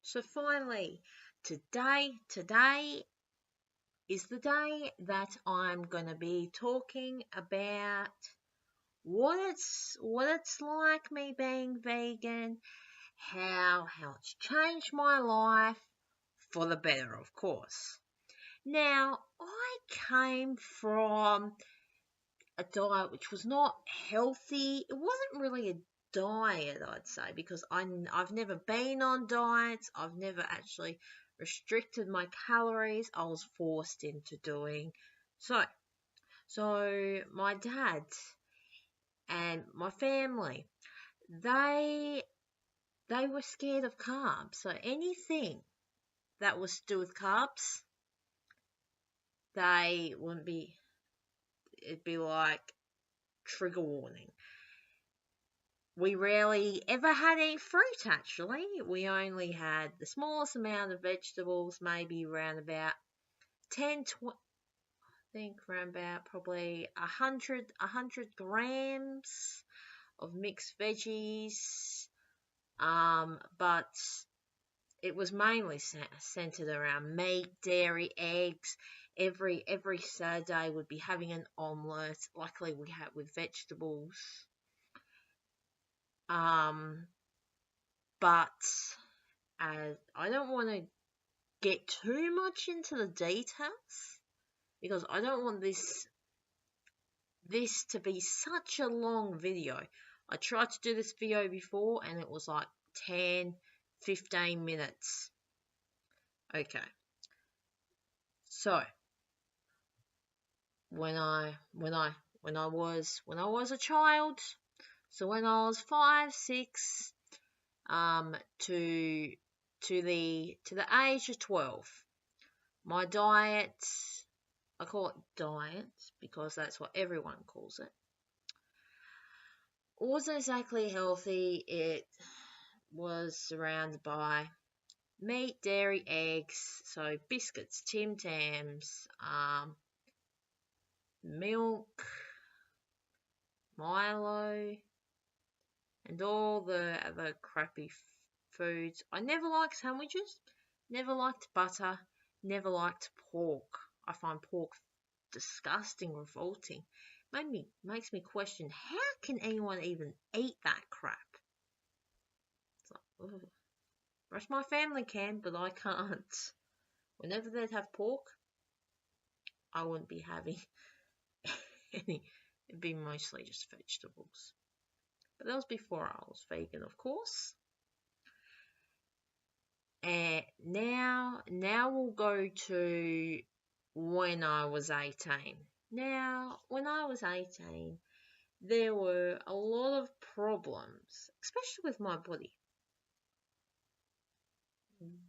So finally, today is the day that I'm going to be talking about what it's like me being vegan, how it's changed my life for the better, of course. Now, I came from a diet which was not healthy. It wasn't really a diet, I'd say, because I've never been on diets. I've never actually restricted my calories. I was forced into doing so. So my dad and my family, they they were scared of carbs. So anything that was to do with carbs, they wouldn't be. It'd be like trigger warning. We rarely ever had any fruit, actually. We only had the smallest amount of vegetables, maybe around about 10, 20, I think around about probably 100 grams of mixed veggies. But it was mainly centered around meat, dairy, eggs. Every Saturday we'd be having an omelette. Luckily we had with vegetables. Um, but I don't want to get too much into the details because I don't want this to be such a long video. I tried to do this video before and it was like 10, 15 minutes. Okay. So, when I was a child, so when I was 5, 6, to the age of 12, my diet, I call it diet because that's what everyone calls it, wasn't exactly healthy. It was surrounded by meat, dairy, eggs, so biscuits, Tim Tams, milk, Milo, and all the other crappy foods. I never liked sandwiches, never liked butter, never liked pork. I find pork disgusting, revolting. Makes me question how can anyone even eat that crap? It's like, ugh. Rest my family can, but I can't. Whenever they'd have pork, I wouldn't be having any. It'd be mostly just vegetables. But that was before I was vegan, of course. And now we'll go to when I was 18. Now, when I was 18, there were a lot of problems, especially with my body.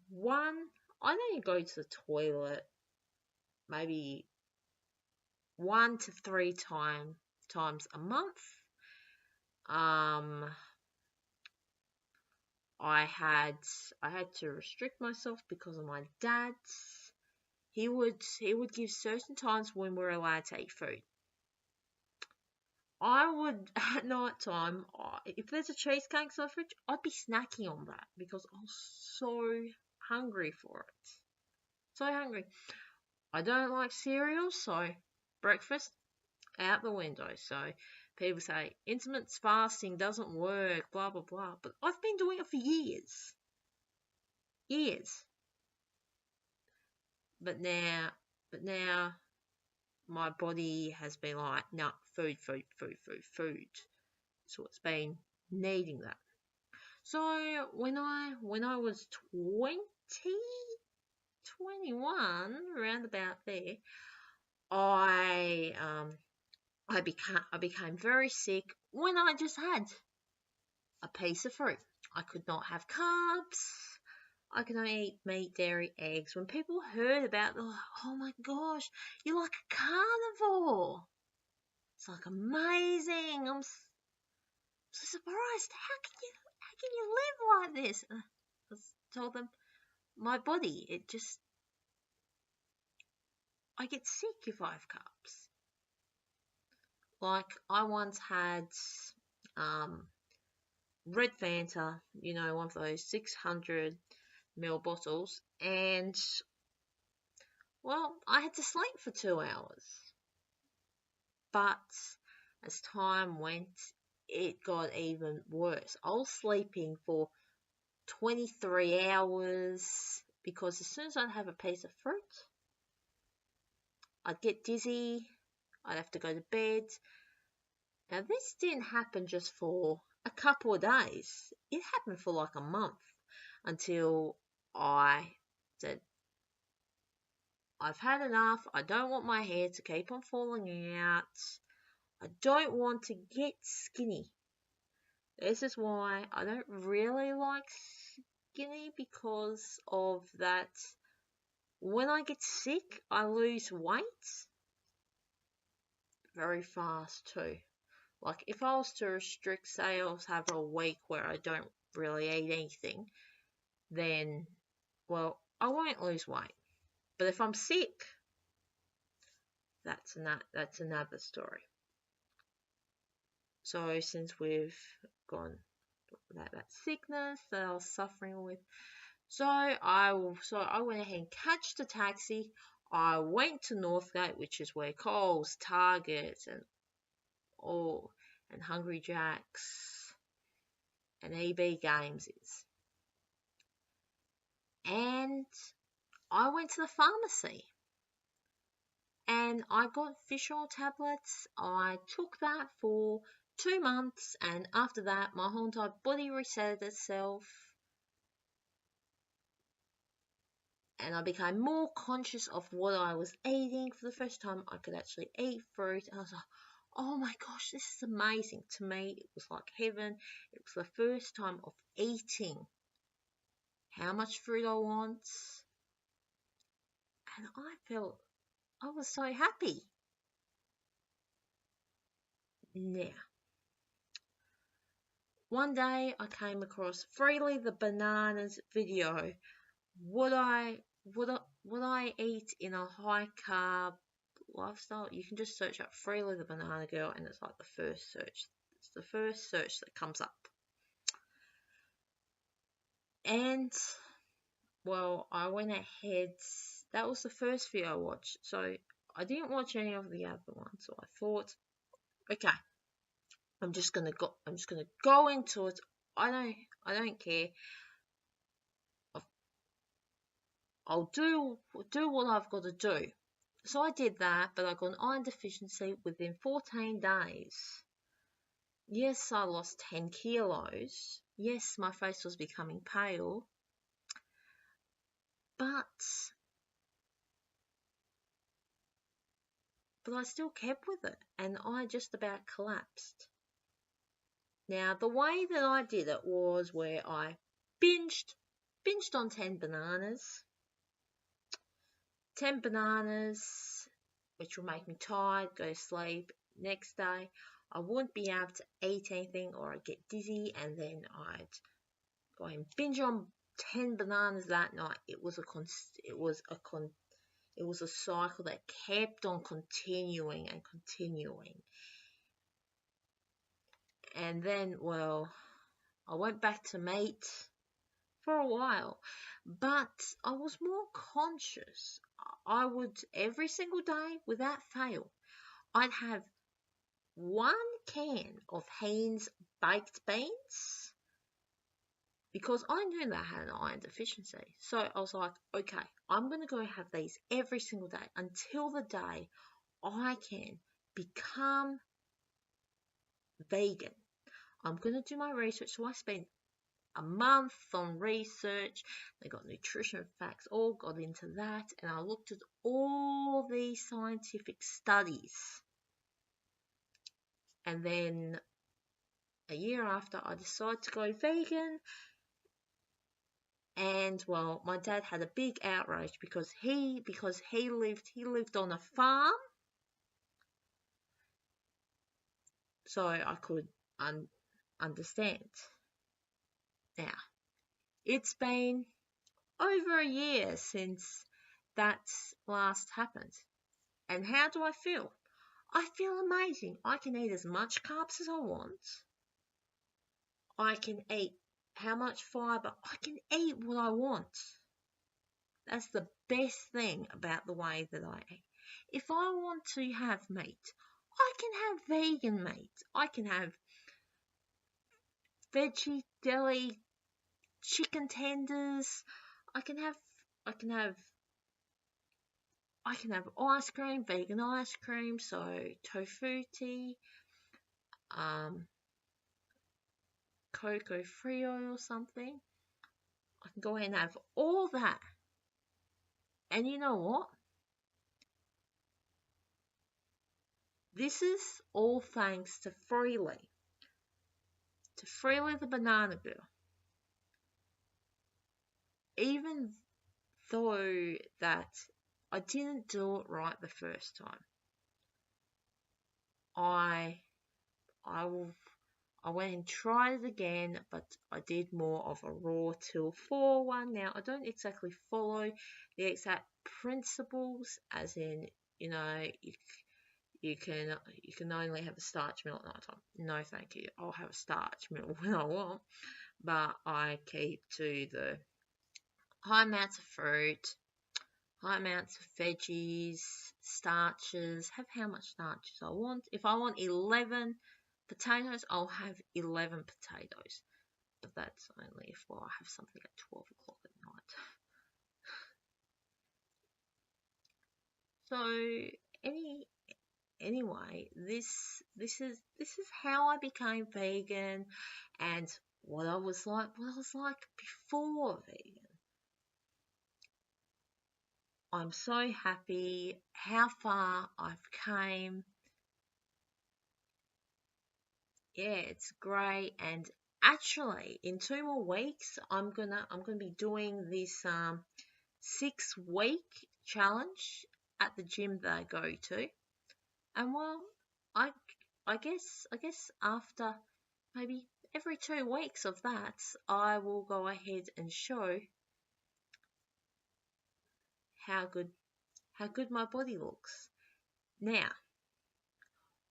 One, I only go to the toilet maybe 1 to 3 times a month. I had to restrict myself because of my dad. He would give certain times when we're allowed to eat food. I would at night time, if there's a cheesecake in the fridge, I'd be snacking on that because I was so hungry for it. So hungry. I don't like cereal, so breakfast out the window. So people say intermittent fasting doesn't work, blah blah blah. But I've been doing it for years. Years. But now my body has been like, no, food. So it's been needing that. So when I was 20, 21, around about there, I became very sick when I just had a piece of fruit. I could not have carbs. I could only eat meat, dairy, eggs. When people heard about, they're like, "Oh my gosh, you're like a carnivore!" It's like amazing. I'm so surprised. How can you live like this? I told them my body. I get sick if I have carbs. Like I once had red Fanta, one of those 600 ml bottles, and well, I had to sleep for 2 hours. But as time went, it got even worse. I was sleeping for 23 hours because as soon as I'd have a piece of fruit, I'd get dizzy, I'd have to go to bed. Now, this didn't happen just for a couple of days, it happened for like a month until I said, I've had enough. I don't want my hair to keep on falling out. I don't want to get skinny. This is why I don't really like skinny, because of that. When I get sick, I lose weight very fast too. Like if I was to restrict, say I was have a week where I don't really eat anything, then, well, I won't lose weight. But if I'm sick, that's another story. So since we've gone that sickness that I was suffering with, so I went ahead and catched the taxi. I went to Northgate, which is where Coles, Target, and Hungry Jack's and EB Games is. And I went to the pharmacy and I got fish oil tablets. I took that for 2 months, and after that, my whole entire body reset itself. And I became more conscious of what I was eating. For the first time, I could actually eat fruit. And I was like, oh my gosh, this is amazing. To me, it was like heaven. It was the first time of eating how much fruit I want. And I was so happy. Now, one day I came across Freely the Bananas video. Would I eat in a high carb lifestyle? You can just search up Freely the Banana Girl, and it's like the first search. It's the first search that comes up. And well, I went ahead. That was the first video I watched. So I didn't watch any of the other ones. So I thought, okay, I'm just gonna go into it. I don't care. I'll do what I've got to do. So I did that, but I got an iron deficiency within 14 days. Yes, I lost 10 kilos. Yes, my face was becoming pale. But I still kept with it, and I just about collapsed. Now, the way that I did it was where I binged on 10 bananas. 10 bananas, which will make me tired, go to sleep. Next day, I wouldn't be able to eat anything, or I'd get dizzy, and then I'd go and binge on 10 bananas that night. It was a cycle that kept on continuing and continuing. And then, well, I went back to meat for a while, but I was more conscious. I would, every single day, without fail, I'd have 1 can of Heinz baked beans, because I knew that I had an iron deficiency. So I was like, okay, I'm going to go have these every single day until the day I can become vegan. I'm going to do my research. So I spent a month on research. They got nutrition facts, all got into that. And I looked at all these scientific studies. And then a year after, I decided to go vegan. And well, my dad had a big outrage because he lived on a farm. So I could understand. Now, it's been over a year since that last happened. And how do I feel? I feel amazing. I can eat as much carbs as I want. I can eat how much fibre. I can eat what I want. That's the best thing about the way that I eat. If I want to have meat, I can have vegan meat. I can have veggie deli chicken tenders. I can have I can have I can have ice cream, vegan ice cream, so tofu tea, cocoa frio or something. I can go ahead and have all that. And you know what? This is all thanks to Freely. To Freely the Banana Girl. Even though that I didn't do it right the first time, I went and tried it again, but I did more of a raw till 4 one. Now I don't exactly follow the exact principles, as in, you know, you can only have a starch meal at night time. No, thank you. I'll have a starch meal when I want, but I keep to the high amounts of fruit, high amounts of veggies, starches, have how much starches I want. If I want 11 potatoes, I'll have 11 potatoes. But that's only if I have something at 12 o'clock at night. So anyway, this is how I became vegan and what I was like before vegan. I'm so happy how far I've came. Yeah, it's great. And actually, in 2 more weeks, I'm gonna be doing this 6-week challenge at the gym that I go to. And well, I guess after maybe every 2 weeks of that, I will go ahead and show how good my body looks. Now,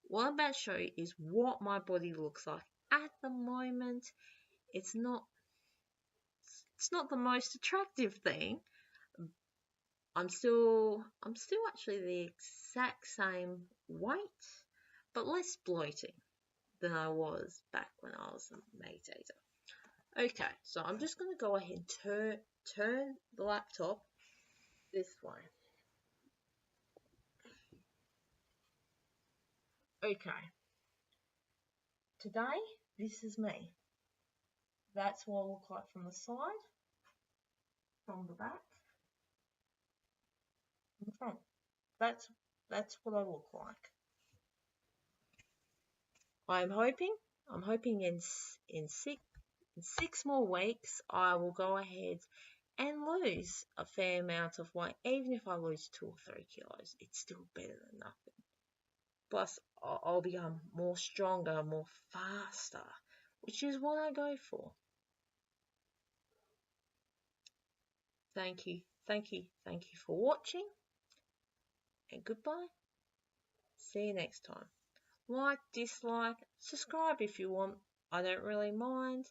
what I'm about to show you is what my body looks like at the moment. It's not the most attractive thing. I'm still actually the exact same weight, but less bloating than I was back when I was a meat eater. Okay, so I'm just going to go ahead and turn the laptop this way. Okay. Today, this is me. That's what I look like from the side, from the back, from the front. That's what I look like. I'm hoping in 6 more weeks I will go ahead and lose a fair amount of weight. Even if I lose 2 or 3 kilos, it's still better than nothing. Plus, I'll become more stronger, more faster, which is what I go for. Thank you for watching, and goodbye. See you next time. Like, dislike, subscribe if you want. I don't really mind.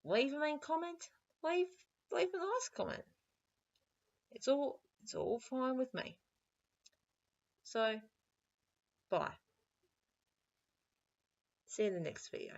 Leave a main comment. Leave a nice comment. It's all fine with me. So, bye. See you in the next video.